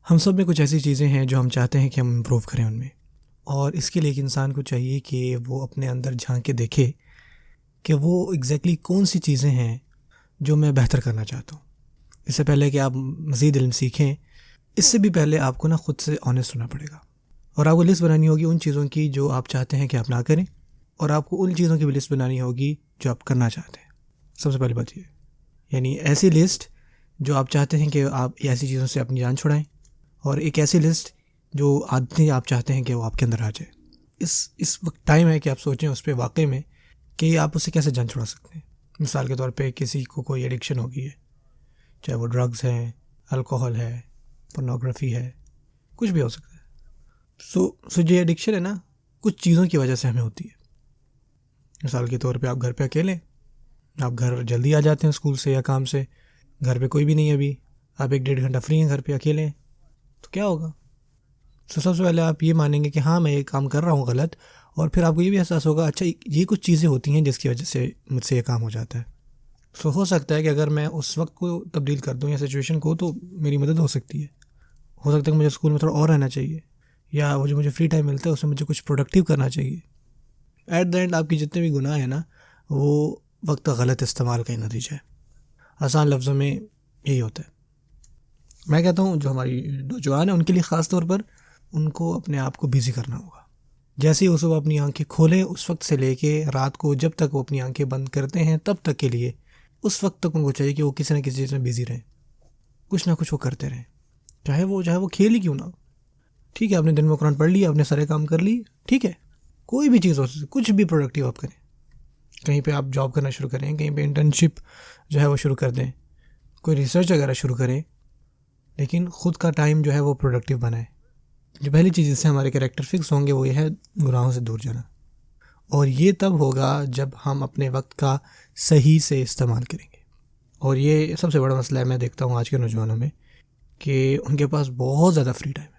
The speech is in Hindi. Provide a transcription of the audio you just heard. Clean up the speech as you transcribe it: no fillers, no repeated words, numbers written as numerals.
हम सब में कुछ ऐसी चीज़ें हैं जो हम चाहते हैं कि हम इम्प्रूव करें उनमें, और इसके लिए एक इंसान को चाहिए कि वो अपने अंदर झांक के देखे कि वो एग्जैक्टली कौन सी चीज़ें हैं जो मैं बेहतर करना चाहता हूँ। इससे पहले कि आप मज़ीद इल्म सीखें, इससे भी पहले आपको ना ख़ुद से ऑनेस्ट होना पड़ेगा, और आपको लिस्ट बनानी होगी उन चीज़ों की जो आप चाहते हैं कि आप ना करें, और आपको उन चीज़ों की भी लिस्ट बनानी होगी जो आप करना चाहते हैं। सबसे पहली बात ये, यानी ऐसी लिस्ट जो आप चाहते हैं कि आप ऐसी चीज़ों से अपनी जान छुड़ाएं, और एक ऐसी लिस्ट जो आदतें आप चाहते हैं कि वो आपके अंदर आ जाए। इस वक्त टाइम है कि आप सोचें उस पर वाकई में कि आप उससे कैसे जान छुड़ा सकते हैं। मिसाल के तौर पे किसी को कोई एडिक्शन हो गई है, चाहे वो ड्रग्स हैं, अल्कोहल है, पोर्नोग्राफी है, कुछ भी हो सकता है। सो जो एडिक्शन है ना, कुछ चीज़ों की वजह से हमें होती है। मिसाल के तौर पे आप घर पे अकेले, आप घर जल्दी आ जाते हैं स्कूल से या काम से, घर पे कोई भी नहीं है, अभी आप 1-1.5 घंटा फ्री हैं, घर पे अकेले हैं, तो क्या होगा? सबसे पहले आप ये मानेंगे कि हाँ मैं ये काम कर रहा हूँ गलत, और फिर आपको ये भी एहसास होगा अच्छा ये कुछ चीज़ें होती हैं जिसकी वजह से मुझसे ये काम हो जाता है। हो सकता है कि अगर मैं उस वक्त को तब्दील कर दूँ या सिचुएशन को, तो मेरी मदद हो सकती है। हो सकता है कि मुझे स्कूल में थोड़ा और रहना चाहिए, या वो जो मुझे फ्री टाइम मिलता है उसमें मुझे कुछ प्रोडक्टिव करना चाहिए। एट द एंड आपकी जितने भी गुनाह हैं ना, वो वक्त का गलत इस्तेमाल का ही नतीजा है। आसान लफ्ज़ों में यही होता है। मैं कहता हूँ जो हमारी नौजवान है उनके लिए ख़ास तौर पर उनको अपने आप को बिज़ी करना होगा। जैसे ही वो सुबह अपनी आंखें खोलें, उस वक्त से लेके रात को जब तक वो अपनी आंखें बंद करते हैं तब तक के लिए, उस वक्त तक उनको चाहिए कि वो किसी न किसी चीज़ में बिज़ी रहें, कुछ ना कुछ वो करते रहें, चाहे वो खेल ही क्यों ना। ठीक है, आपने दिन में कुरान पढ़ लिया, आपने सारे काम कर लिए, ठीक है, कोई भी चीज़ हो सकती है, कुछ भी प्रोडक्टिव आप करें। कहीं पे आप जॉब करना शुरू करें, कहीं पे इंटर्नशिप जो है वो शुरू कर दें, कोई रिसर्च वगैरह शुरू करें, लेकिन ख़ुद का टाइम जो है वो प्रोडक्टिव बनाएं। जो पहली चीज़ जिससे हमारे कैरेक्टर फिक्स होंगे वो ये है गुनाहों से दूर जाना, और ये तब होगा जब हम अपने वक्त का सही से इस्तेमाल करेंगे। और ये सबसे बड़ा मसला है मैं देखता हूँ आज के नौजवानों में, कि उनके पास बहुत ज़्यादा फ्री टाइम है।